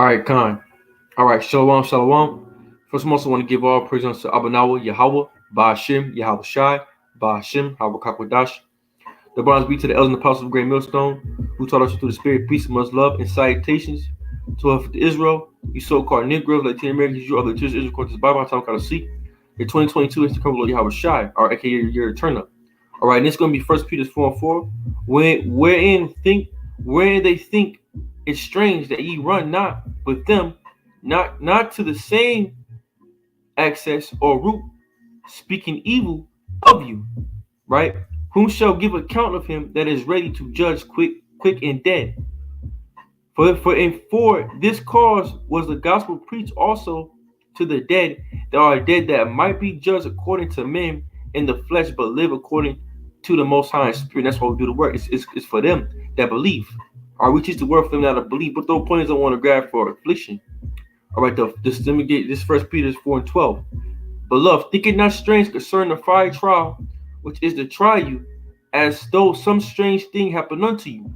All right, Khan. All right, Shalom, Shalom. First, I also want to give all praise unto Abanawa, Yahweh, Ba'ashim, Yahweh Shai, Ba'ashim, Habakkuk. The bronze be to the elders and apostles of Great Millstone, who taught us through the spirit, peace, and much love, and salutations to her for Israel, you so-called Negroes, Latin Americans, you other churches, Israel, according to the Bible, I'm going to see. Your 2022 is the cover of Yahweh Shai, or aka your turn up. All right, and it's going to be First Peter 4:4, wherein they think it's strange that ye run not with them, not to the same access or root, speaking evil of you, right? Whom shall give account of him that is ready to judge quick and dead. For this cause was the gospel preached also to the dead that are dead, that might be judged according to men in the flesh, but live according to the Most High Spirit. That's why we do the work. It's for them that believe. All right, we teach the word for them that believe, but those points I want to grab for affliction. All right, let me get this. First Peter 4:12. Beloved, think it not strange concerning the fiery trial, which is to try you, as though some strange thing happened unto you.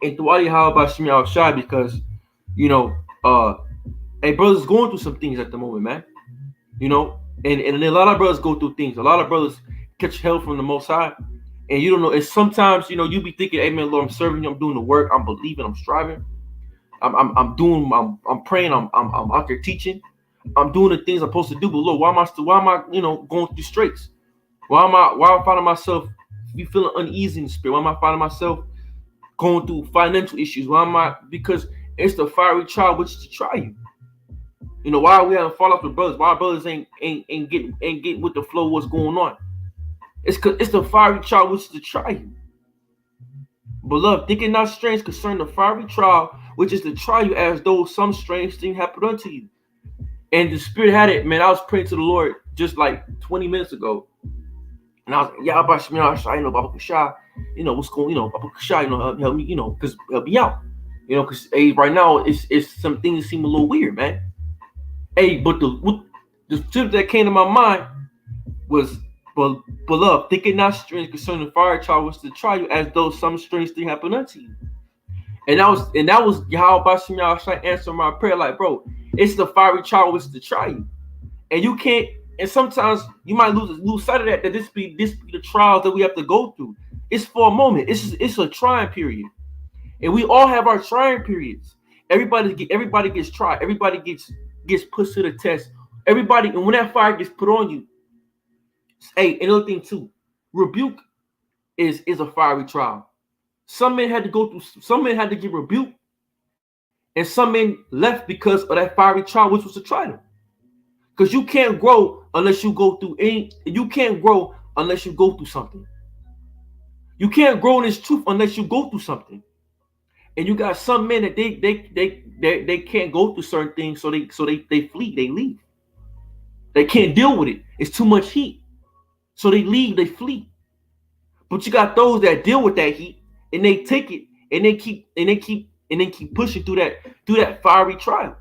And throughout how about Shemi Al Shai, because hey, brothers going through some things at the moment, man. And a lot of brothers go through things. A lot of brothers catch hell from the Most High, and you don't know. And sometimes you be thinking, "Hey, man, Lord, I'm serving you. I'm doing the work. I'm believing. I'm striving. I'm praying. I'm out there teaching. I'm doing the things I'm supposed to do. But Lord, why am I going through straits? Why am I finding myself feeling uneasy in the spirit? Why am I finding myself going through financial issues? Why am I? Because it's the fiery trial which is to try you. Why we haven't fall off with brothers? Why our brothers ain't getting with the flow? What's going on? It's the fiery trial which is to try you. Beloved, think it not strange concerning the fiery trial which is to try you, as though some strange thing happened unto you. And the Spirit had it, man. I was praying to the Lord just like 20 minutes ago, and I was like, "Yeah, Baba Kusha, what's going, Baba Kusha, help me, because help me out, because hey, right now it's some things seem a little weird, man. Hey, but the tip that came to my mind was, beloved, think it not strange concerning the fire trial was to try you, as though some strange thing happened unto you." And that was how Bashim Yahshua answer my prayer, like, bro, it's the fiery trial was to try you, and you can't. And sometimes you might lose sight of that this be the trials that we have to go through. It's for a moment. It's a trying period, and we all have our trying periods. Everybody gets tried. Everybody gets pushed to the test. Everybody, and when that fire gets put on you, hey, another thing too, rebuke is a fiery trial. Some men had to go through. Some men had to get rebuked, and some men left because of that fiery trial, which was to try them. Because you can't grow unless you go through You can't grow unless you go through something. You can't grow in this truth unless you go through something. And you got some men that they can't go through certain things, so they flee, they leave. They can't deal with it. It's too much heat, so they leave, they flee. But you got those that deal with that heat, and they take it, and they keep pushing through that fiery trial.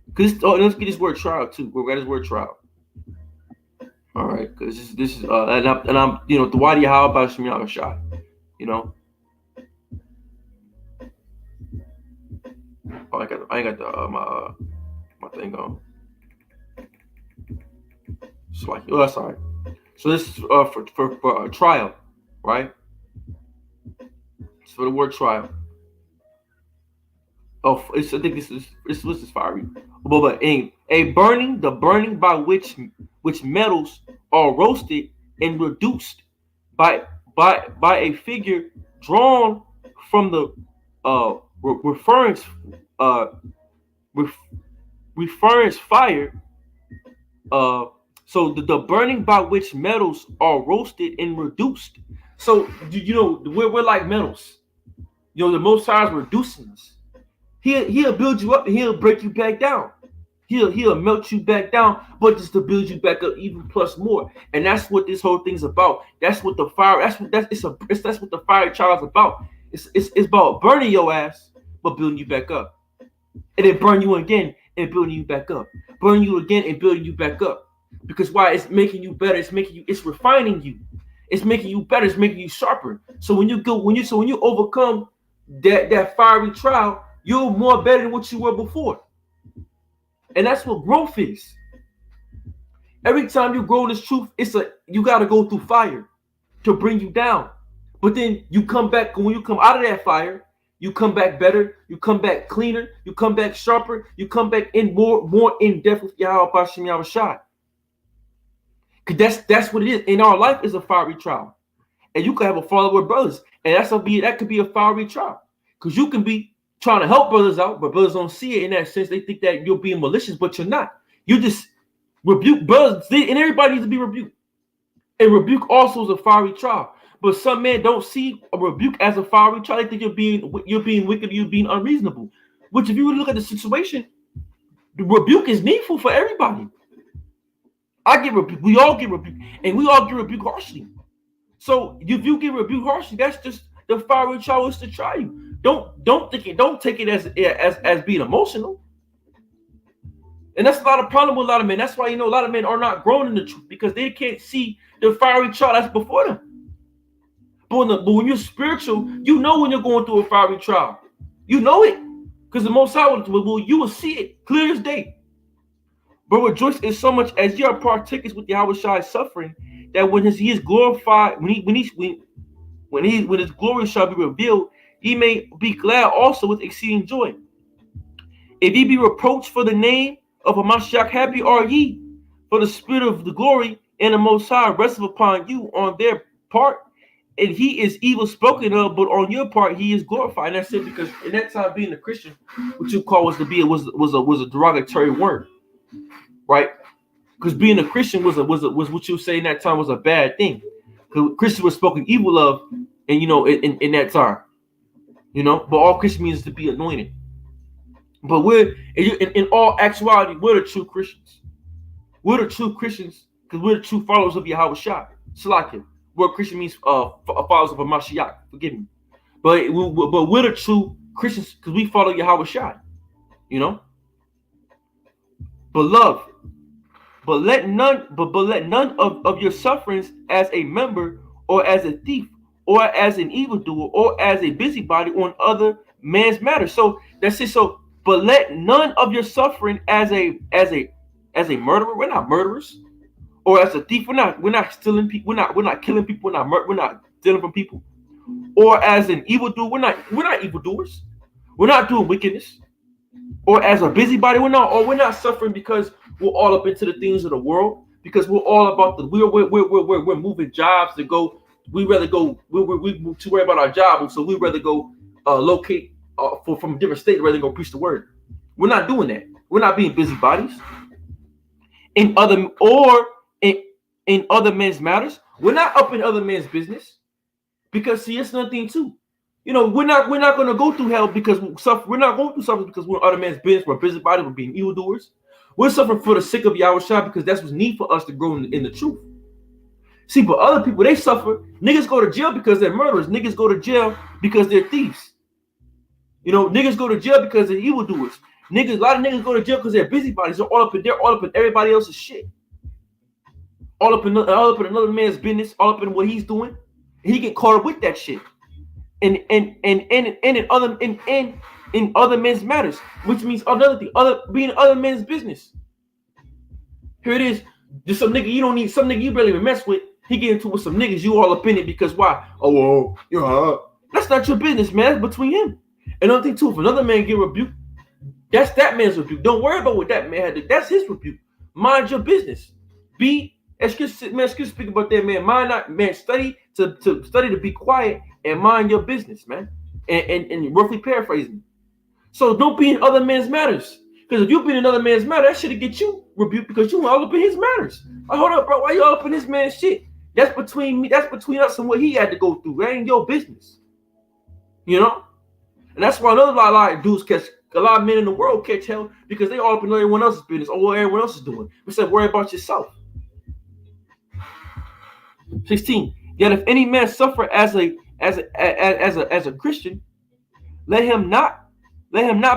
Because let's get this word trial too. We're got this word trial. All right, because this is and I'm the wadi how about Shemi Shai, Oh, I ain't got the my thing on. It's like, oh, that's all right. So this is for trial, right? It's for the word trial. Oh, I think this is fiery. But the burning by which metals are roasted and reduced by a figure drawn from the reference fire. So the burning by which metals are roasted and reduced. So we're like metals. The Most High is reducing us. He'll build you up and he'll break you back down. He'll melt you back down, but just to build you back up even plus more. And that's what this whole thing's about. That's what the fire. That's what the fire trial is about. It's about burning your ass, but building you back up, and then burn you again and building you back up, burn you again and building you back up. Because why? It's making you better. It's refining you. It's making you better. It's making you sharper. So when you overcome that fiery trial, You're more better than what you were before. And that's what growth is. Every time you grow in this truth, you got to go through fire to bring you down. But then you come back, when you come out of that fire, you come back better, you come back cleaner, you come back sharper, you come back in more in depth with Yahweh Hashem Yahweh Shai. Because that's what it is. In our life is a fiery trial. And you can have a follower with brothers. And that could be a fiery trial. Because you can be trying to help brothers out, but brothers don't see it in that sense. They think that you're being malicious, but you're not. You just rebuke brothers, and everybody needs to be rebuked. And rebuke also is a fiery trial. But some men don't see a rebuke as a fiery trial. They think you're being wicked, you're being unreasonable. Which, if you would look at the situation, the rebuke is needful for everybody. I get rebuked. We all get rebuked, and we all get rebuked harshly. So if you get rebuked harshly, that's just the fiery trial is to try you. Don't take it as being emotional. And that's a lot of problem with a lot of men. That's why a lot of men are not growing in the truth, because they can't see the fiery trial that's before them. But when you're spiritual, you know when you're going through a fiery trial. You know it. Because the Most High you will see it clear as day. But rejoice in so much as ye are partakers with Yahweh Shai's suffering, that when he is glorified, when his glory shall be revealed, ye may be glad also with exceeding joy. If ye be reproached for the name of a Mashiach, happy are ye, for the spirit of the glory and the Most High resteth upon you on their part, and he is evil spoken of, but on your part he is glorified. And that's it, because in that time being a Christian, what you call was a derogatory word, right? Because being a Christian was what you say in that time was a bad thing. Because Christians were spoken evil of, and in that time, but all Christian means to be anointed. But in all actuality, we're the true Christians. We're the true Christians because we're the true followers of Yahweh Shai. Salakia. Word Christian means followers of a Mashiach. Forgive me. But we're the true Christians because we follow Yahweh Shai. Beloved, but let none of your sufferings as a member, or as a thief, or as an evildoer, or as a busybody on other man's matters. So that's it. So, but let none of your suffering as a murderer. We're not murderers. Or as a thief. We're not stealing people. We're not killing people. We're not stealing from people. Or as an evildoer. We're not evildoers. We're not doing wickedness. Or as a busybody. We're not suffering because we're all up into the things of the world. Because we're all about we're moving jobs to go. We rather go. We too worried about our job, so we rather go locate from a different state rather than go preach the word. We're not doing that. We're not being busybodies. In other men's matters, we're not up in other men's business. Because see, it's nothing too. We're not going to go through hell because we're not going through suffering because we're in other men's business. We're busybodies. We're being evildoers. We're suffering for the sake of Yahweh Shai because that's what's needed for us to grow in the truth. See, but other people, they suffer. Niggas go to jail because they're murderers. Niggas go to jail because they're thieves. Niggas go to jail because they're evildoers. A lot of niggas go to jail because they're busybodies. They're all up in everybody else's shit. All up in another man's business. All up in what he's doing. And he get caught up with that shit. And in other men's matters, which means another thing, being other men's business. Here it is. Just some nigga you don't need, some nigga you barely even mess with. He get into with some niggas you all up in it because why? Oh, well, that's not your business, man. That's between him. Another thing too, if another man get rebuked, that's that man's rebuke. Don't worry about what that man had to. That's his rebuke. Mind your business. Excuse speak about that man. Study to be quiet and mind your business, man. And roughly paraphrasing. So don't be in other men's matters. Because if you be in another man's matter, that should get you rebuked because you all up in his matters. Like, hold up, bro. Why you all up in this man's shit? That's between me. That's between us and what he had to go through. That ain't your business. And that's why a lot of dudes catch, a lot of men in the world catch hell because they all up in everyone else's business or what everyone else is doing. Instead, worry about yourself. 16. Yet if any man suffer as a Christian, let him not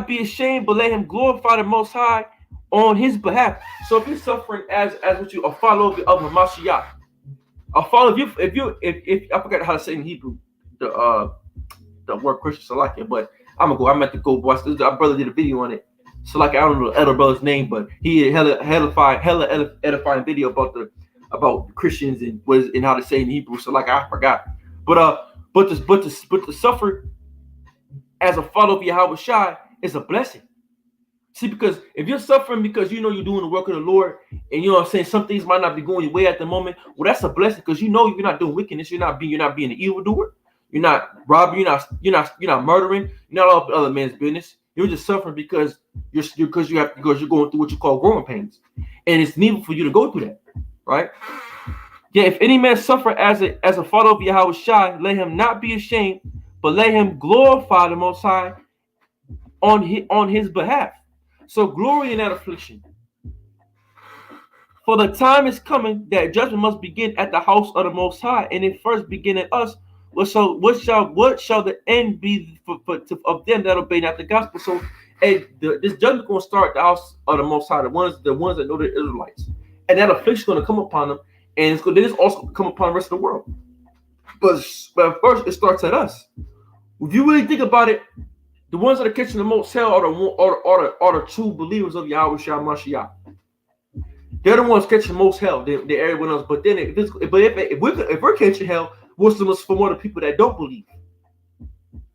be ashamed, but let him glorify the Most High on his behalf. So if you're suffering as what you a follower of a Mashiach, a follower if I forgot how to say in Hebrew the word Christian, so I like it, but I'm at to go watch this. Our brother did a video on it. So like I don't know the other brother's name, but he had hella edifying video about Christians and how to say in Hebrew. So like I forgot. But to suffer as a follower of Yahweh Shai is a blessing. See, because if you're suffering because you know you're doing the work of the Lord, and you know what I'm saying, some things might not be going your way at the moment. Well, that's a blessing because you know you're not doing wickedness. You're not being an evildoer. You're not robbing. You're not murdering. You're not all other man's business. You're just suffering because you're going through what you call growing pains, and it's needful for you to go through that, right? Yeah. If any man suffer as a follower of Yahweh Shai, let him not be ashamed, but let him glorify the Most High on his behalf. So glory in that affliction. For the time is coming that judgment must begin at the house of the Most High, and it first begin at us. What shall the end be of them that obey not the gospel? So, this judgment going to start at the house of the Most High, the ones that know the Israelites, and that affliction is going to come upon them, and it's also come upon the rest of the world. But first, it starts at us. If you really think about it, the ones that are catching the most hell are the true believers of Yahweh Shai Mashiach. They're the ones catching the most hell than everyone else. But then, if we're catching hell, what's the most for more the people that don't believe?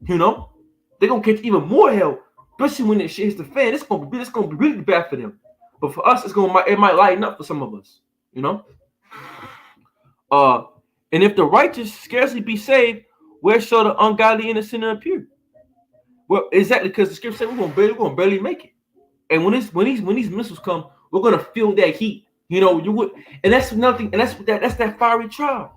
You know, they're gonna catch even more hell, especially when that shit hits the fan. It's gonna be really bad for them. But for us, it might lighten up for some of us. You know. And if the righteous scarcely be saved, where shall the ungodly and the sinner appear? Well, exactly, because the scripture said we're gonna barely make it. And when these missiles come, we're gonna feel that heat. You know, and that's nothing, and that's that fiery trial.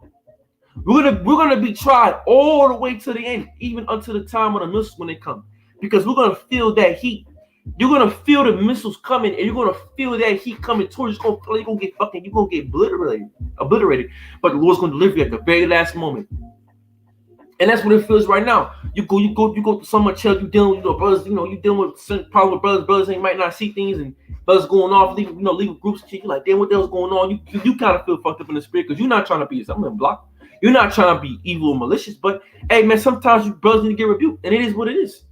We're gonna be tried all the way to the end, even until the time of the missiles when they come, because we're gonna feel that heat. You're gonna feel the missiles coming, and you're gonna feel that heat coming towards you. You're gonna get obliterated. But the Lord's gonna deliver you at the very last moment. And that's what it feels right now. You go to so much hell. You dealing with brothers. You know, you dealing with some problem with brothers. They might not see things, and brothers going off, leaving groups. You're like, damn, what the hell's going on? You kind of feel fucked up in the spirit because you're not trying to be something block. You're not trying to be evil or malicious. But hey, man, sometimes you brothers need to get rebuked, and it is what it is.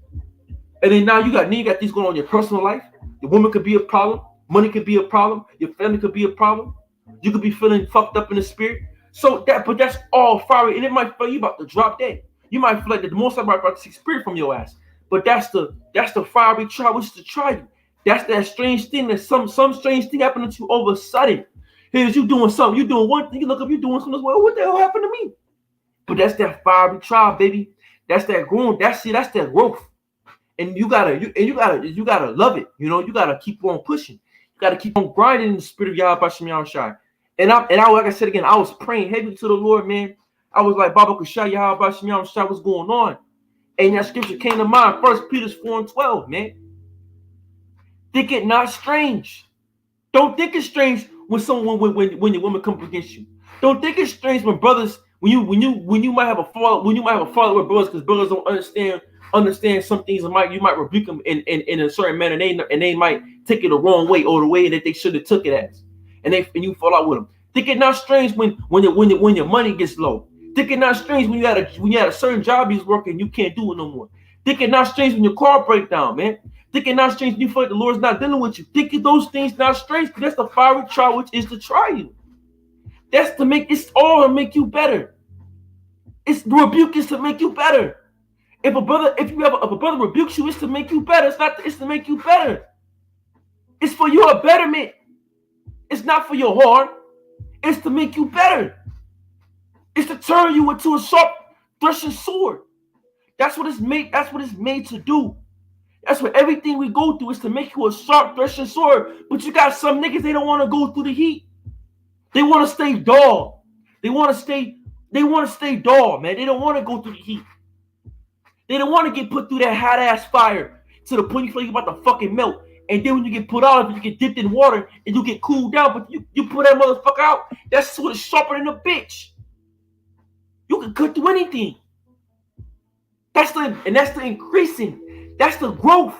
And then now you got things going on in your personal life. Your woman could be a problem. Money could be a problem. Your family could be a problem. You could be feeling fucked up in the spirit. But that's all fiery, and it might feel you about to drop dead. You might feel like the most I might about to see spirit from your ass. But that's the fiery trial, which is to try you. That's that strange thing that some strange thing happened to you all of a sudden. Here's you doing something, you doing one thing, you look up, you doing something. Well, what the hell happened to me? But that's that fiery trial, baby. That's that growing. That's that growth. And you gotta love it. You know, you gotta keep on pushing. You gotta keep on grinding in the spirit of Yahweh Shem Shai. And I like I said again, I was praying heavy to the Lord, man. I was like, Baba Kushai, Yahweh Shem Shai, what's going on? And that scripture came to mind, 1 Peter 4:12, man. Think it not strange. Don't think it's strange when when your woman comes against you. Don't think it's strange when brothers, when you might have a fault with brothers, because brothers don't understand some things. You might rebuke them in a certain manner, and they might take it the wrong way or the way that they should have took it as. And you fall out with them. Think it not strange when your money gets low. Think it not strange when you had a certain job you's working, you can't do it no more. Think it not strange when your car breaks down, man. Think it not strange when you feel like the Lord's not dealing with you. Think it those things not strange, because that's the fiery trial, which is to try you. It's all to make you better. It's the rebuke is to make you better. If a brother rebukes you, it's to make you better. It's to make you better. It's for your betterment. It's not for your harm. It's to make you better. It's to turn you into a sharp threshing sword. That's what it's made. That's what it's made to do. That's what everything we go through is to make you a sharp threshing sword. But you got some niggas, they don't want to go through the heat. They want to stay dull. They want to stay dull, man. They don't want to go through the heat. They don't want to get put through that hot ass fire to the point you feel like you're about to fucking melt. And then when you get put out of it, you get dipped in water and you get cooled down. But you put that motherfucker out, that's what is sharper than a bitch. You can cut through anything. That's the increasing. That's the growth.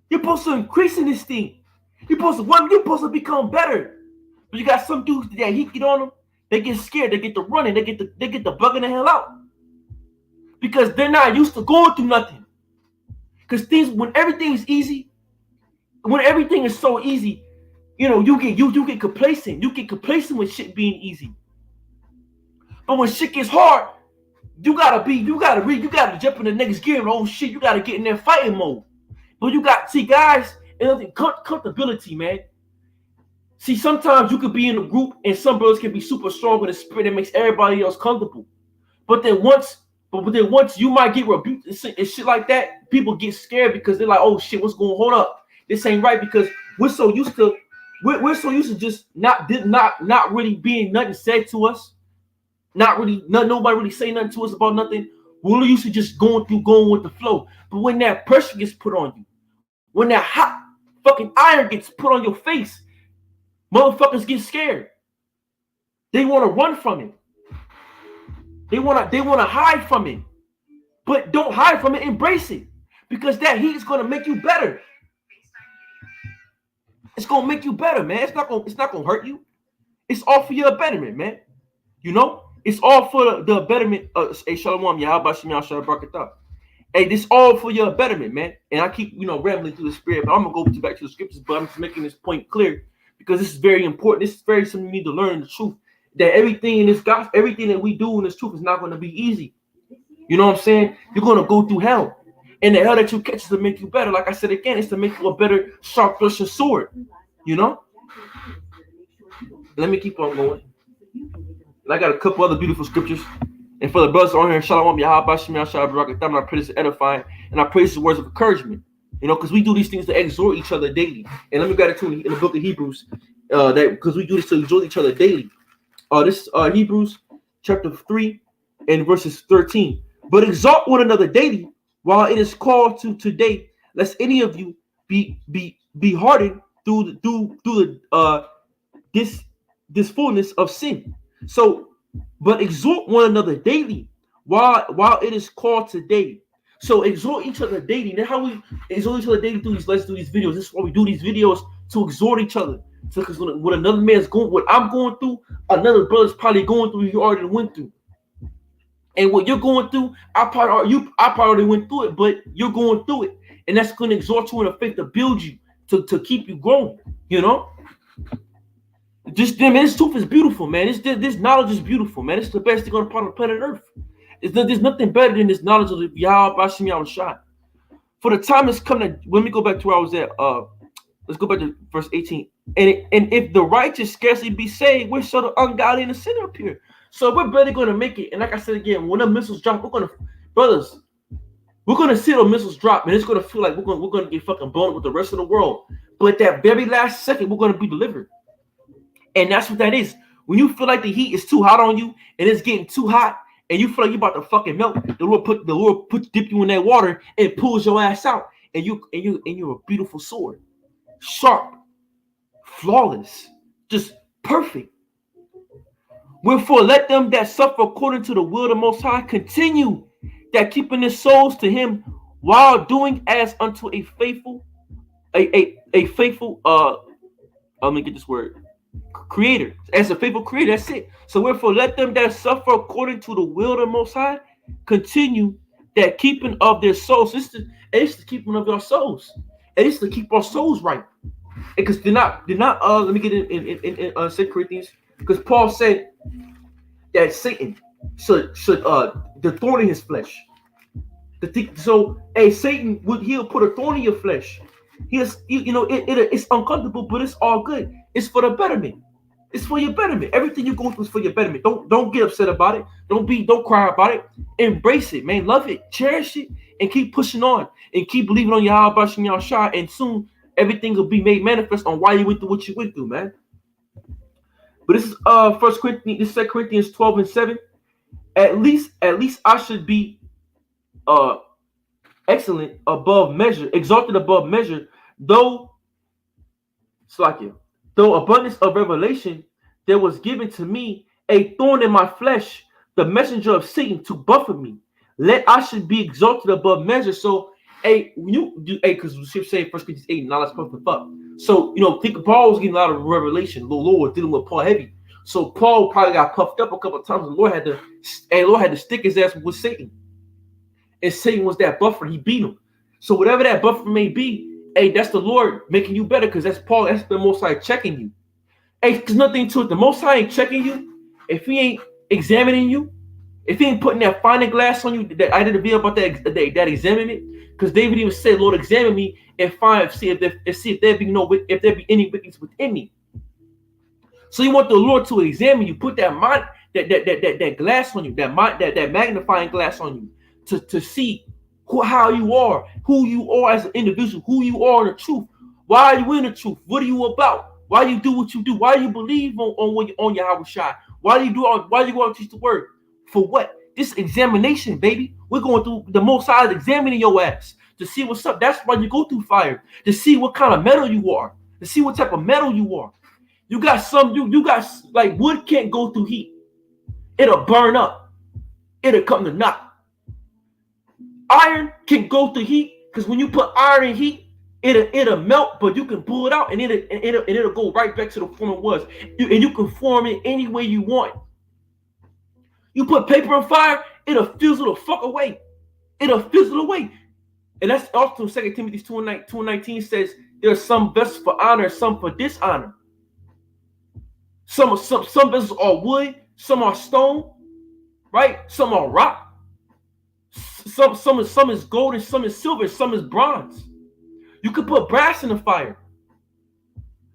You're supposed to increase in this thing. You're supposed to become better. But you got some dudes that heat get on them, they get scared, they get to running, they get the bugging the hell out. Because they're not used to going through nothing. Because things, when everything is easy, when everything is so easy, you know, you get complacent. You get complacent with shit being easy. But when shit gets hard, you gotta jump in the next gear and oh shit, you gotta get in that fighting mode. But you got, see guys, comfortability, man. See, sometimes you could be in a group and some brothers can be super strong with a spirit that makes everybody else comfortable. But then once you might get rebuked and shit like that, people get scared because they're like, oh shit, what's going on? Hold up. This ain't right, because we're so used to just not really being nothing said to us. Nobody really saying nothing to us about nothing. We're used to just going with the flow. But when that pressure gets put on you, when that hot fucking iron gets put on your face, motherfuckers get scared. They want to run from it. They want to hide from it. But don't hide from it, embrace it. Because that heat is going to make you better. It's going to make you better, man. It's not going to hurt you. It's all for your betterment, man. You know? It's all for the betterment. Hey, Shalom, Yahabashim, Yahshua Barakatah. Hey, this all for your betterment, man. And I keep, rambling through the spirit, but I'm going to go back to the scriptures, but I'm just making this point clear because this is very important. This is very something you need to learn, the truth. That everything in this gospel, everything that we do in this truth is not going to be easy. You know what I'm saying? You're going to go through hell. And the hell that you catch is to make you better. Like I said again, it's to make you a better sharp thrusting sword. You know? Let me keep on going. And I got a couple other beautiful scriptures. And for the brothers on here, Shalom, Yahabashim, Yahshua Barakatah, I pray this is edifying. And I pray this is words of encouragement. You know, because we do these things to exhort each other daily. And let me get it to in the book of Hebrews. Because we do this to exhort each other daily. This is Hebrews chapter 3 and verses 13. But exalt one another daily while it is called to today, lest any of you be hardened through this fullness of sin. So, but exhort one another daily while it is called today. So exhort each other daily. That's how we exhort each other daily through these. Let's do these videos. This is why we do these videos, to exhort each other. So, because what another man's going, what I'm going through, another brother's probably going through. You already went through, and what you're going through, I probably already went through it, but you're going through it, and that's going to exhort you in a faith to build you, to keep you growing. You know, this truth is beautiful, man. This knowledge is beautiful, man. It's the best thing on the planet Earth. There's nothing better than this knowledge of Yahweh Bashim Yahushua. For the time is coming. Let me go back to where I was at. Let's go back to verse 18. And if the righteous scarcely be saved, we're sort of ungodly and a sinner up here. So we're barely going to make it. And like I said again, when the missiles drop, we're going to see the missiles drop, and it's going to feel like we're going to get fucking blown up with the rest of the world. But that very last second, we're going to be delivered. And that's what that is. When you feel like the heat is too hot on you, and it's getting too hot, and you feel like you're about to fucking melt, the Lord dip you in that water and pulls your ass out, and you're a beautiful sword, sharp, flawless, just perfect. Wherefore, let them that suffer according to the will of the Most High continue, that keeping their souls to Him, while doing as unto a faithful. Let me get this word. Creator, as a faithful creator. That's it. So wherefore, let them that suffer according to the will of the Most High continue that keeping of their souls. It's the keeping of our souls. And it's to keep our souls right. Because they're not. Let me get in 2 Corinthians. Because Paul said that Satan should the thorn in his flesh. Satan he'll put a thorn in your flesh. It's uncomfortable, but it's all good. It's for the betterment. It's for your betterment. Everything you go through is for your betterment. Don't get upset about it. Don't cry about it. Embrace it, man. Love it, cherish it, and keep pushing on and keep believing on Yahweh Bashim Yahushua. And soon everything will be made manifest on why you went through what you went through, man. But this is 1 Corinthians, this is 2 Corinthians 12 and 7. At least I should be excellent above measure, exalted above measure, though abundance of revelation, there was given to me a thorn in my flesh, the messenger of Satan to buffet me. Let I should be exalted above measure. So, because the scripture say 1 Corinthians 8, knowledge puffeth up. So, think Paul was getting a lot of revelation. The Lord was dealing with Paul heavy. So Paul probably got puffed up a couple of times. The Lord had to stick his ass with Satan. And Satan was that buffer. He beat him. So whatever that buffer may be, hey, that's the Lord making you better, because that's Paul. That's the Most High checking you. Hey, there's nothing to it. The Most High ain't checking you if He ain't examining you. If He ain't putting that finding glass on you. That I did a video about that examinment, because David even said, "Lord, examine me and see if there be any wickedness within me." So you want the Lord to examine you, put that mind, that glass on you, that magnifying glass on you, to see how you are, who you are as an individual, who you are in the truth. Why are you in the truth? What are you about? Why you do what you do? Why you believe on Yahweh Shai? Why you go out and teach the word? For what? This examination, baby. We're going through the Most High examining your ass to see what's up. That's why you go through fire, to see what kind of metal you are, to see what type of metal you are. You got like wood can't go through heat. It'll burn up. It'll come to naught. Iron can go through heat, because when you put iron in heat, it'll melt, but you can pull it out and it'll go right back to the form it was. And you can form it any way you want. You put paper on fire, it'll fizzle the fuck away. It'll fizzle away. And that's also 2 Timothy 2:19 says there's some vessels for honor, some for dishonor. Some vessels are wood, some are stone, right? Some are rock. Some is gold, and some is silver, some is bronze. You could put brass in the fire.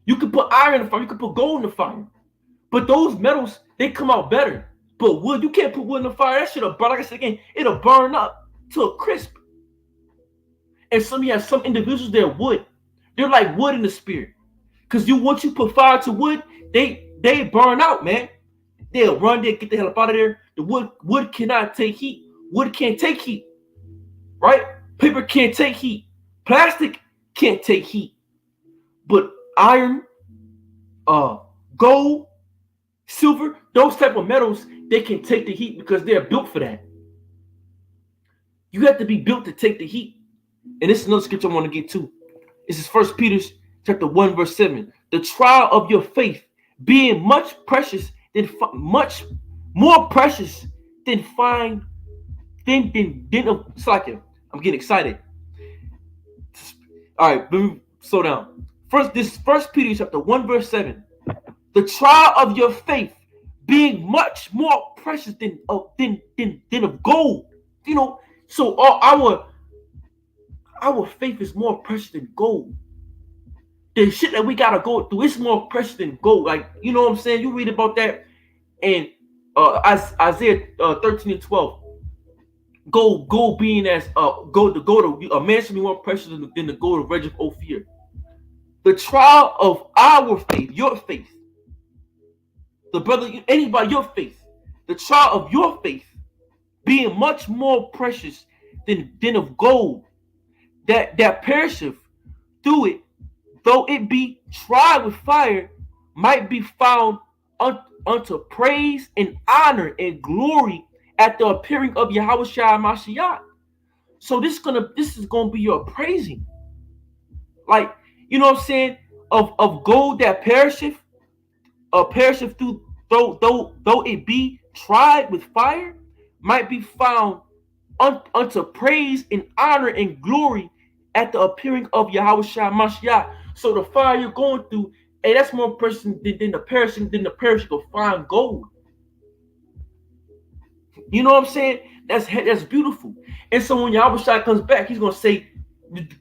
You could put iron in the fire. You could put gold in the fire. But those metals, they come out better. But wood, you can't put wood in the fire. That shit'll burn. Like I said again, it'll burn up to a crisp. And you have some individuals, they're wood. They're like wood in the spirit. Because once you put fire to wood, they burn out, man. They'll run there, get the hell up out of there. The wood cannot take heat. Wood can't take heat, right? Paper can't take heat. Plastic can't take heat. But iron, gold, silver, those type of metals, they can take the heat because they're built for that. You have to be built to take the heat. And this is another scripture I want to get to. This is 1 Peter chapter 1, verse 7. The trial of your faith being much more precious than fine than it's like it. I'm getting excited. All right, let me slow down. This is 1 Peter chapter 1, verse 7. The trial of your faith being much more precious than of gold. You know, so our faith is more precious than gold. The shit that we gotta go through is more precious than gold. Like, you know what I'm saying? You read about that in Isaiah 13 and 12. Gold being as a man should be more precious than the gold of Regem Ophir. The trial of our faith, your faith, your faith, the trial of your faith being much more precious than of gold that perisheth, through it, though it be tried with fire, might be found unto praise and honor and glory at the appearing of Yahweh Shai Mashiach. So this is gonna be your praising. Like, you know what I'm saying? Of gold that perisheth through, though it be tried with fire, might be found unto praise and honor and glory at the appearing of Yahweh Shai Mashiach. So the fire you're going through, hey, that's more precious than the perishing of fine gold. You know what I'm saying? That's beautiful. And so when Yahweh Shai comes back, he's gonna say,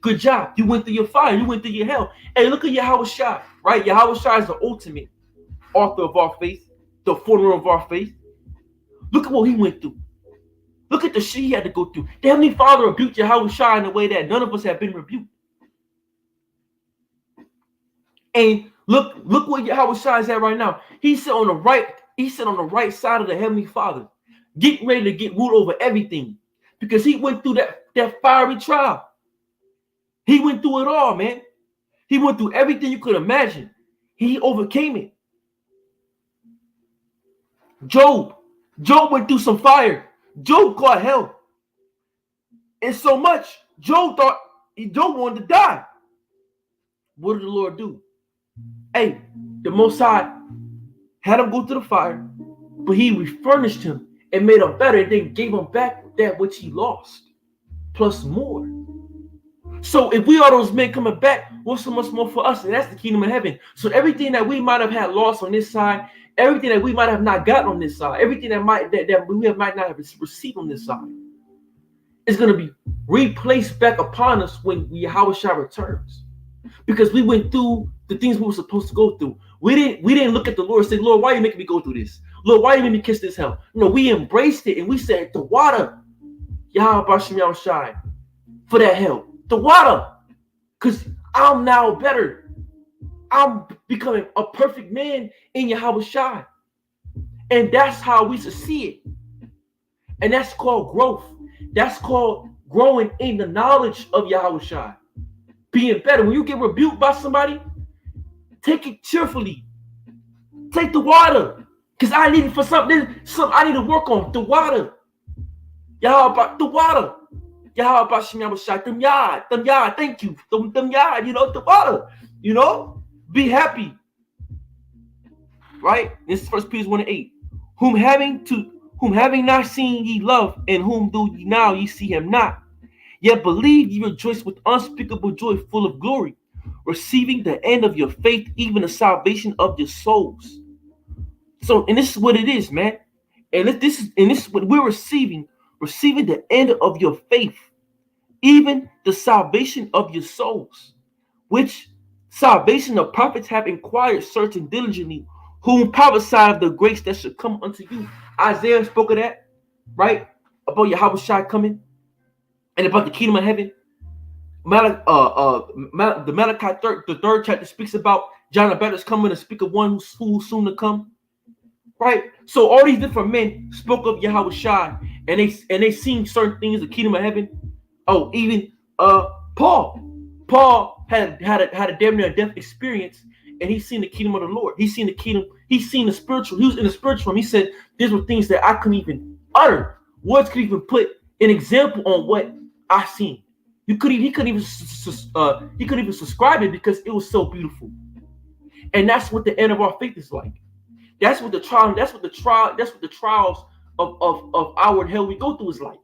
good job. You went through your fire. You went through your hell. Hey, look at Yahweh Shai, right? Yahweh Shai is the ultimate author of our faith, the forerunner of our faith. Look at what he went through. Look at the shit he had to go through. The Heavenly Father rebuked Yahweh Shai in a way that none of us have been rebuked. And look where Yahweh Shai is at right now. He's on the right side of the Heavenly Father, getting ready to get ruled over everything, because he went through that fiery trial. He went through it all, man. He went through everything you could imagine. He overcame it. Job went through some fire. Job caught hell. And so much, Job wanted to die. What did the Lord do? Hey, the Most High had him go through the fire, but he refurnished him and made him better, and then gave him back that which he lost, plus more. So if we are those men coming back, what's so much more for us? And that's the kingdom of heaven. So everything that we might have had lost on this side, everything that we might have not gotten on this side, everything that we might not have received on this side, is going to be replaced back upon us when Yahushua returns. Because we went through the things we were supposed to go through. We didn't look at the Lord and say, Lord, why are you making me go through this? Lord, why are you making me kiss this hell? No, we embraced it and we said, the water, Yahushua, for that hell. The water. Because I'm now better. I'm becoming a perfect man in Yahushua. And that's how we should see it. And that's called growth. That's called growing in the knowledge of Yahushua. Being better. When you get rebuked by somebody, take it cheerfully. Take the water. Because I need it for something I need to work on. The water. Yahweh, the water. Yahweh, them yard. Thank you. Them yard, the water. Be happy. Right? This is 1 Peter 1:8. Whom having not seen ye love, and whom do ye now ye see him not. Yet believe ye rejoice with unspeakable joy, full of glory, receiving the end of your faith, even the salvation of your souls. So, and this is what it is, man. And this is what we're receiving the end of your faith, even the salvation of your souls, which salvation the prophets have inquired, searching diligently, whom prophesied of the grace that should come unto you. Isaiah spoke of that, right? About Yahushua coming. And about the kingdom of heaven. The Malachi the third chapter speaks about John the Baptist coming to speak of one who's soon to come. Right? So all these different men spoke of Yahushua, and they seen certain things, the kingdom of heaven. Oh, even Paul. Paul had a damn near death experience, and he seen the kingdom of the Lord. He seen the kingdom, he seen the spiritual, he was in the spiritual realm. He said, these were things that I couldn't even utter. Words could even put an example on what I seen. He couldn't even subscribe it because it was so beautiful. And that's what the end of our faith is like. That's what the trials of our hell we go through is like.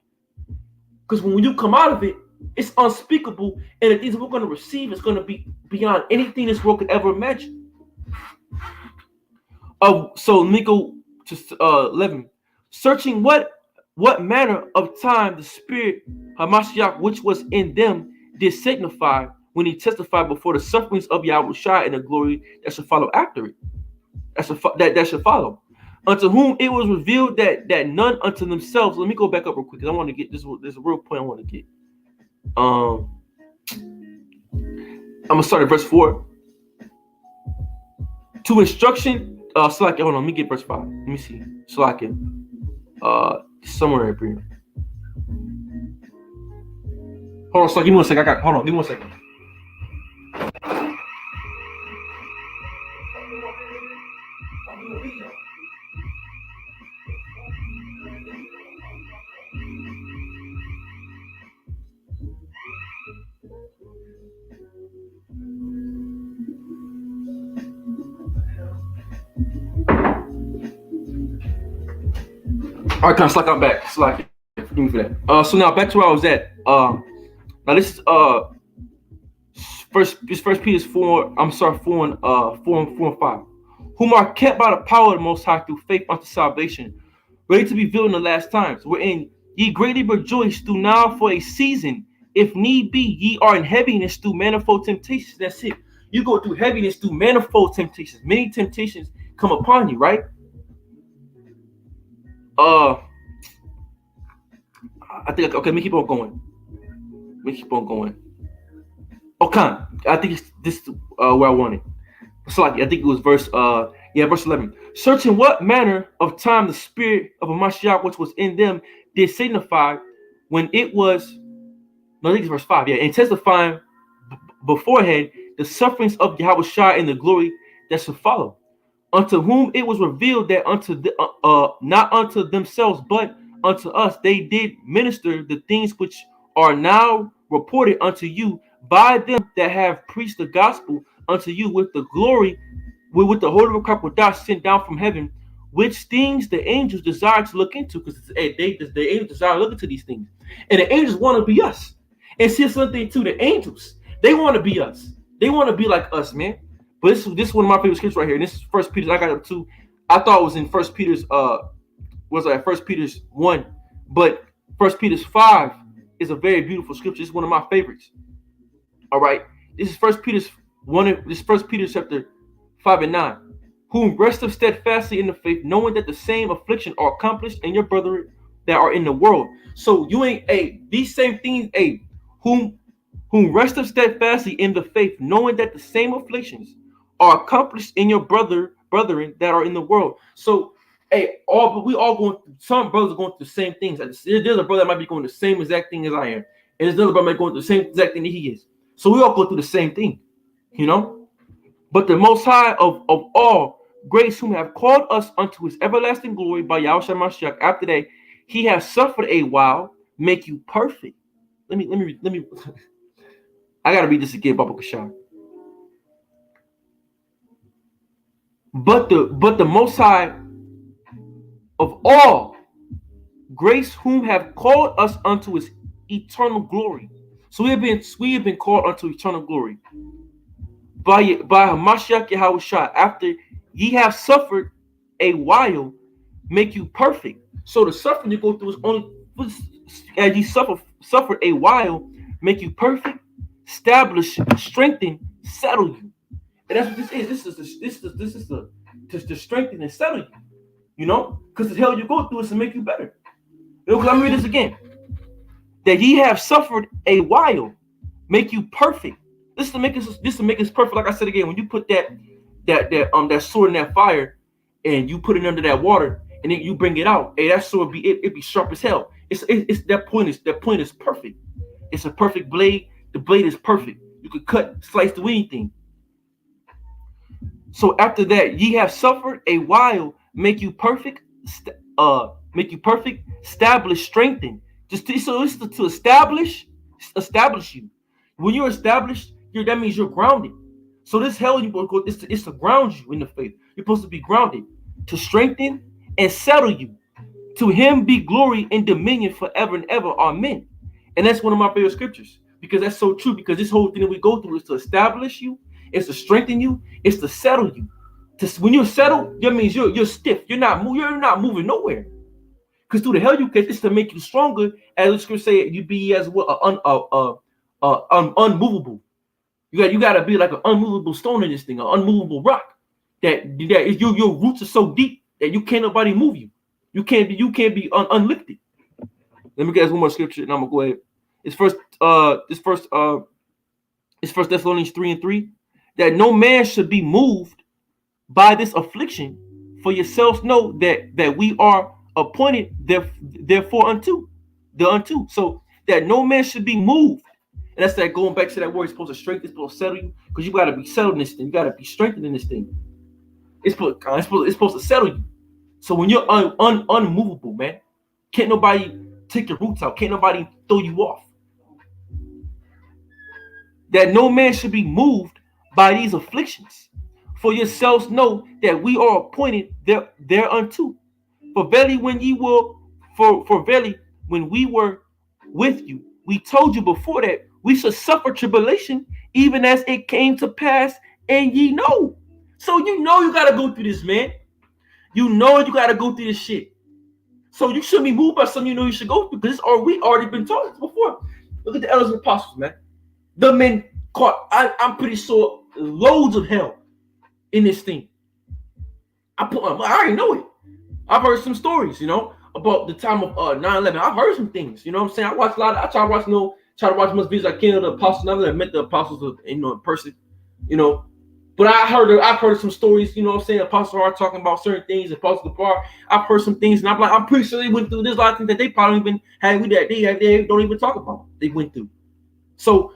Because when you come out of it, it's unspeakable, and the things that we're going to receive is going to be beyond anything this world could ever imagine. So let me go to 11. Searching what manner of time the Spirit Hamashiach, which was in them, did signify when he testified before the sufferings of Yahushua and the glory that should follow after it. That should follow. Unto whom it was revealed that none unto themselves. Let me go back up real quick because I want to get this. There's a real point I want to get. I'm gonna start at verse 4. To instruction, Salakia, hold on, let me get verse 5. Let me see. Salakia. Somewhere up here. Hold on, Salakia, give me 1 second. Hold on, give me 1 second. All right, kind of slack. I'm back. Slack. Forgive me for that. So now back to where I was at. Now this is first Peter 4. I'm sorry, 4 and 5. Whom are kept by the power of the Most High through faith unto salvation, ready to be revealed in the last times. Wherein ye greatly rejoice through now for a season, if need be, ye are in heaviness through manifold temptations. That's it. You go through heaviness through manifold temptations. Many temptations come upon you, right? I think okay. Let me keep on going. Okay, I think this is where I wanted. So like I think it was verse 11. Searching what manner of time the Spirit of Hamashiach which was in them did signify when it was. No, I think it's verse 5. Yeah, and testifying beforehand the sufferings of Yahushua and the glory that should follow. Unto whom it was revealed that not unto themselves, but unto us, they did minister the things which are now reported unto you by them that have preached the gospel unto you with the glory, with the Holy Ruach sent down from heaven, which things the angels desire to look into, because the angels desire to look into these things, and the angels want to be us. And see something too, the angels, they want to be us. They want to be like us, man. But this is one of my favorite scriptures right here. And this is First Peter. I got up to. I thought it was in First Peter's was like First Peter's 1, but First Peter's 5 is a very beautiful scripture. It's one of my favorites. All right, this is First Peter's 1. This is First Peter chapter 5:9. Whom rest up steadfastly in the faith, knowing that the same affliction are accomplished in your brethren that are in the world. So you ain't these same things whom rest up steadfastly in the faith, knowing that the same afflictions are accomplished in your brethren that are in the world. So we all going through, some brothers are going through the same things. There's a brother that might be going through the same exact thing as I am, and there's another brother that might be going through the same exact thing that he is. So we all go through the same thing, you know. But the Most High of all grace, whom have called us unto his everlasting glory by Yahushua Mashiach, after that he has suffered a while, make you perfect. Let me I gotta read this again, Baba Kashar. But the Most High of all grace, whom have called us unto his eternal glory. So we have been called unto eternal glory by Hamashiach Yahushua, after ye have suffered a while, make you perfect. So the suffering you go through is only as you suffer a while, make you perfect, establish, strengthen, settle you. And that's what this is. This is to strengthen and settle you. You know, because the hell you go through is to make you better. You know, let me read this again. That ye have suffered a while, make you perfect. This is to make us perfect. Like I said again, when you put that sword in that fire, and you put it under that water, and then you bring it out, that sword be sharp as hell. It's that point is perfect. It's a perfect blade. The blade is perfect. You could cut, slice through anything. So after that, ye have suffered a while, make you perfect, establish, strengthen. So it's to establish you. When you're established, that means you're grounded. So this hell it's to ground you in the faith. You're supposed to be grounded, to strengthen and settle you. To him be glory and dominion forever and ever. Amen. And that's one of my favorite scriptures, because that's so true. Because this whole thing that we go through is to establish you, it's to strengthen you, it's to settle you. When you're settled, that means you're stiff. You're not moving nowhere. Because through the hell you catch, it's to make you stronger. As the scripture say, you be as well unmovable. You got to be like an unmovable stone in this thing, an unmovable rock. That your roots are so deep that you can't nobody move you. You can't be unlifted. Let me get one more scripture, and I'm gonna go ahead. It's First Thessalonians 3:3, that no man should be moved by this affliction, for yourselves know that we are appointed therefore unto. So that no man should be moved. And that's that going back to that word. It's supposed to strengthen, it's supposed to settle you, because you got to be settled in this thing. You got to be strengthened in this thing. It's supposed to settle you. So when you're unmovable, man, can't nobody take your roots out. Can't nobody throw you off. That no man should be moved by these afflictions. For yourselves know that we are appointed thereunto. For verily when we were with you, we told you before that we should suffer tribulation, even as it came to pass, and ye know. So you gotta go through this, man. You gotta go through this shit. So you shouldn't be moved by something you should go through, because we already been taught this before. Look at the elders and apostles, man. The men caught, I'm pretty sure, loads of hell in this thing. I already know it. I've heard some stories, about the time of 9/11. I've heard some things, you know what I'm saying? I watch a lot. I try to watch as much videos as I can of the apostles. I've never met the apostles, in person, But I've heard some stories, you know what I'm saying? Apostles are talking about certain things. Apostles Gapar, I've heard some things, and I'm pretty sure they went through. There's a lot of things that they probably even had they don't even talk about. They went through. So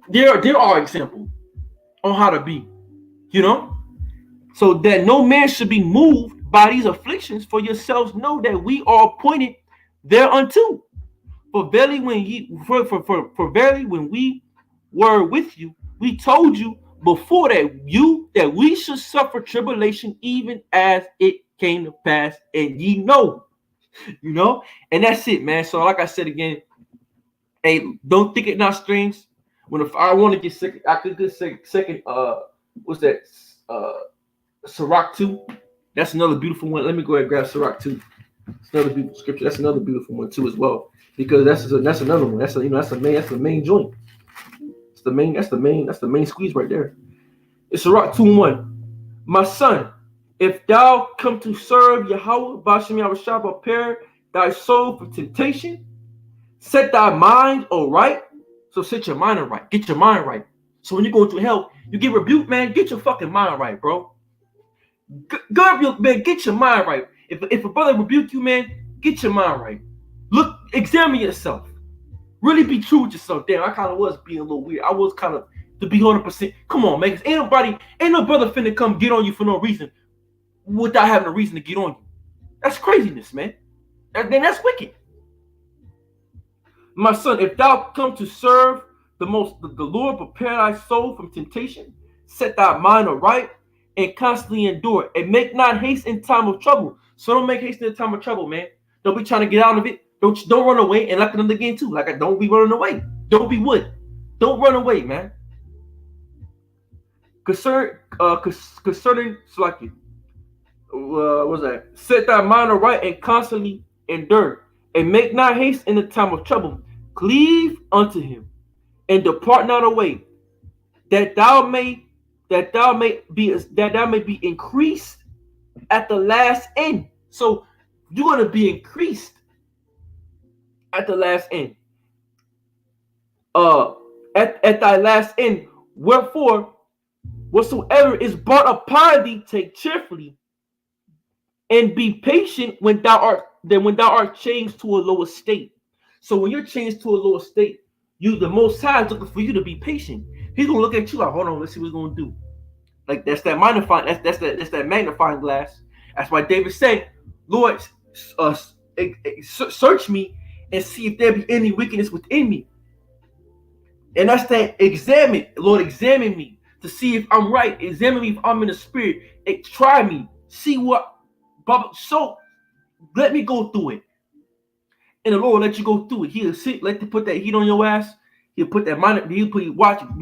there are examples on how to be, So that no man should be moved by these afflictions, for yourselves know that we are appointed thereunto. For verily when we were with you, we told you before that we should suffer tribulation, even as it came to pass, and ye know. And that's it, man. So like I said again, Hey, don't think it not strange. When if I want to get sick, I could get second. What's that? Sirach 2. That's another beautiful one. Let me go ahead and grab Sirach 2. It's another beautiful scripture. That's another beautiful one too as well. Because that's another one. That's that's the main joint. That's the main squeeze right there. It's Sirach 2:1. My son, if thou come to serve Yahweh, Bashem Yahushua, prepare thy soul for temptation. Set thy mind right. So set your mind right. Get your mind right. So when you go into hell, you get rebuked, man. Get your fucking mind right, bro. God, man, get your mind right. If a brother rebuke you, man, get your mind right. Look, examine yourself. Really be true with yourself. Damn, I kind of was being a little weird. I was kind of to be 100%. Come on, man. Ain't no brother finna come get on you for no reason without having a reason to get on you. That's craziness, man. That's wicked. My son, if thou come to serve the Lord, prepare thy soul from temptation, set thy mind aright, and constantly endure, and make not haste in time of trouble. So don't make haste in the time of trouble, man. Don't be trying to get out of it. Don't run away. And like another game too, don't be running away. Don't be wood. Don't run away, man. Concerning Salaki, what's that? Set thy mind aright and constantly endure, and make not haste in the time of trouble. Cleave unto him, and depart not away, that thou may be increased at the last end. So you're going to be increased at the last end. At thy last end. Wherefore, whatsoever is brought upon thee, take cheerfully, and be patient when thou art changed to a lower state. So when you're changed to a lower state, the Most High is looking for you to be patient. He's gonna look at you like, hold on, let's see what he's gonna do. Like that's that magnifying, that's that magnifying glass. That's why David said, Lord, search me and see if there be any wickedness within me. And that's that examine, Lord, examine me to see if I'm right. Examine me if I'm in the spirit. Try me, see what. So let me go through it. And the Lord will let you go through it. He'll let you put that heat on your ass. He'll put that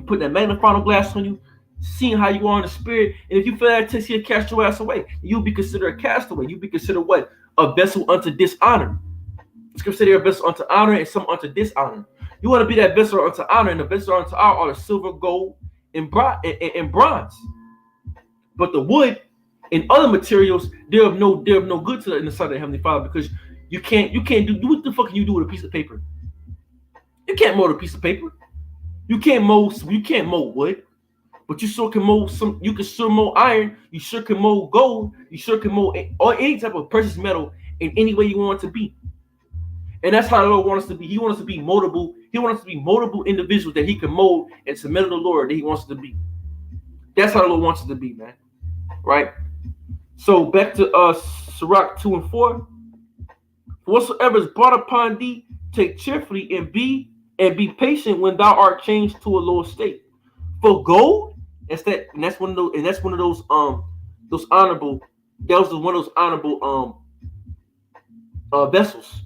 put that magnifying glass on you, seeing how you are in the spirit. And if you fail that test, he'll cast your ass away. You'll be considered a castaway. You'll be considered what? A vessel unto dishonor. It's considered a vessel unto honor and some unto dishonor. You want to be that vessel unto honor, and the vessel unto honor are the silver, gold, and bronze. But the wood and other materials, they're of no good in the sight of the Heavenly Father, because you can't do what the fuck can you do with a piece of paper? You can't mold a piece of paper. You can't mold wood, but you sure can mold some. You can sure mold iron. You sure can mold gold. You sure can mold or any type of precious metal in any way you want it to be. And that's how the Lord wants us to be. He wants us to be moldable. He wants us to be moldable individuals that He can mold and submit to the Lord that He wants us to be. That's how the Lord wants us to be, man. Right? So back to Sirach 2 and 4. Whatsoever is brought upon thee, take cheerfully and be patient when thou art changed to a lower state. For gold, that's one of those honorable vessels.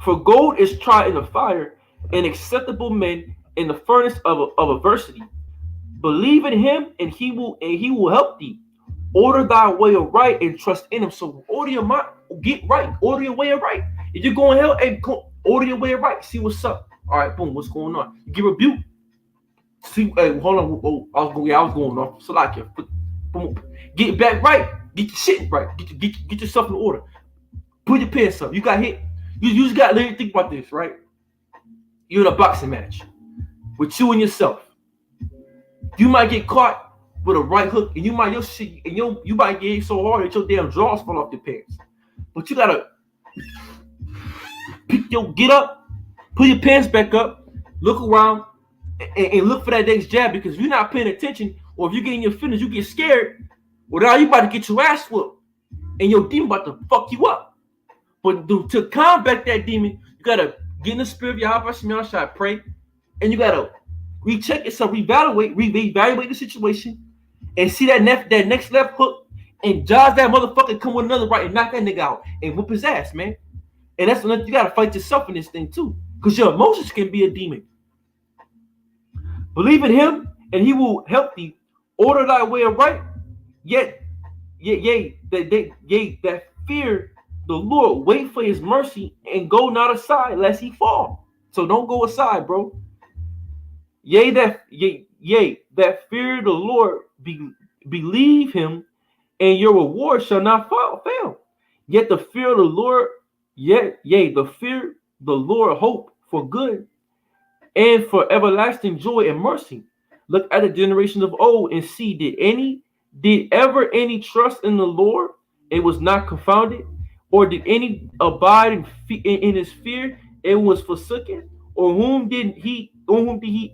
For gold is tried in the fire, and acceptable men in the furnace of adversity. Believe in Him, and He will help thee. Order thy way right and trust in Him. So order your mind, get right. Order your way right. If you're going hell, hey, order your way right. See what's up. All right, boom. What's going on? You get rebuked. See, hey, hold on. Oh, I was going off. So like, boom. Get back right. Get your shit right. Get yourself in order. Put your pants up. You got hit. You just got to let think about this, right? You're in a boxing match with you and yourself. You might get caught with a right hook, and you might get so hard that your damn drawers fall off your pants. But you gotta get up, put your pants back up, look around, and look for that next jab. Because if you're not paying attention, or if you're getting your finish, you get scared. Well, now you about to get your ass whooped, and your demon about to fuck you up. But to combat that demon, you gotta get in the spirit of Yahweh, pray, and you gotta recheck yourself, reevaluate the situation, and see that next left hook, and dodge that motherfucker, come with another right, and knock that nigga out, and whoop his ass, man. And that's another, you gotta fight yourself in this thing too. Because your emotions can be a demon. Believe in him, and he will help thee. Order thy way aright. That fear the Lord. Wait for his mercy, and go not aside, lest he fall. So don't go aside, bro. That fear the Lord. Believe him, and your reward shall not fail. Yet the fear of the Lord, the fear the Lord hope for good, and for everlasting joy and mercy. Look at the generations of old and see, did ever any trust in the Lord? It was not confounded, or did any abide in his fear? It was forsaken, or whom did he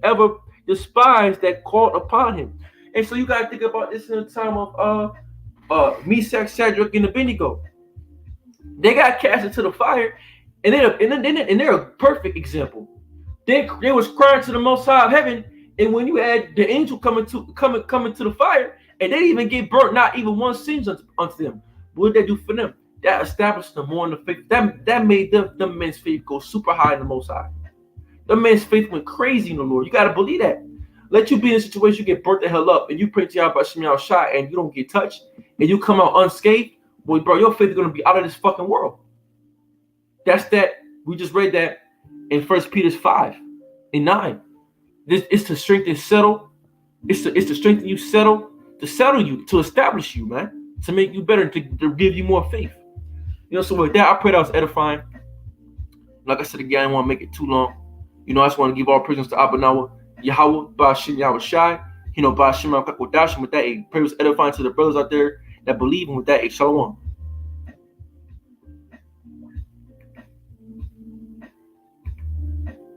ever despise that called upon him? And so you gotta think about this in the time of Meshach, Shadrach, and Abednego. They got cast into the fire, and they're a perfect example. They was crying to the Most High of heaven, and when you had the angel coming to the fire, and they didn't even get burnt, not even one singe unto them. What did that do for them? That established them more in the faith. That made them men's faith go super high in the Most High. The man's faith went crazy in the Lord. You gotta believe that. Let you be in a situation you get burnt the hell up, and you pray to Yahweh Shem Shai, and you don't get touched, and you come out unscathed. Boy, bro, your faith is gonna be out of this fucking world. That's that. We just read that in 1 Peter 5:9. This is to strengthen, settle. It's to strengthen you, settle you, to establish you, man, to make you better, to give you more faith. So with that, I pray that was edifying. Like I said again, I don't want to make it too long. I just want to give all praise to Abanawa, Yahweh, Ba'ashim Yahweh Shai, Ba'ashim Yahweh Kodash. With that, a prayer was edifying to the brothers out there that believe, and with that, a shalom.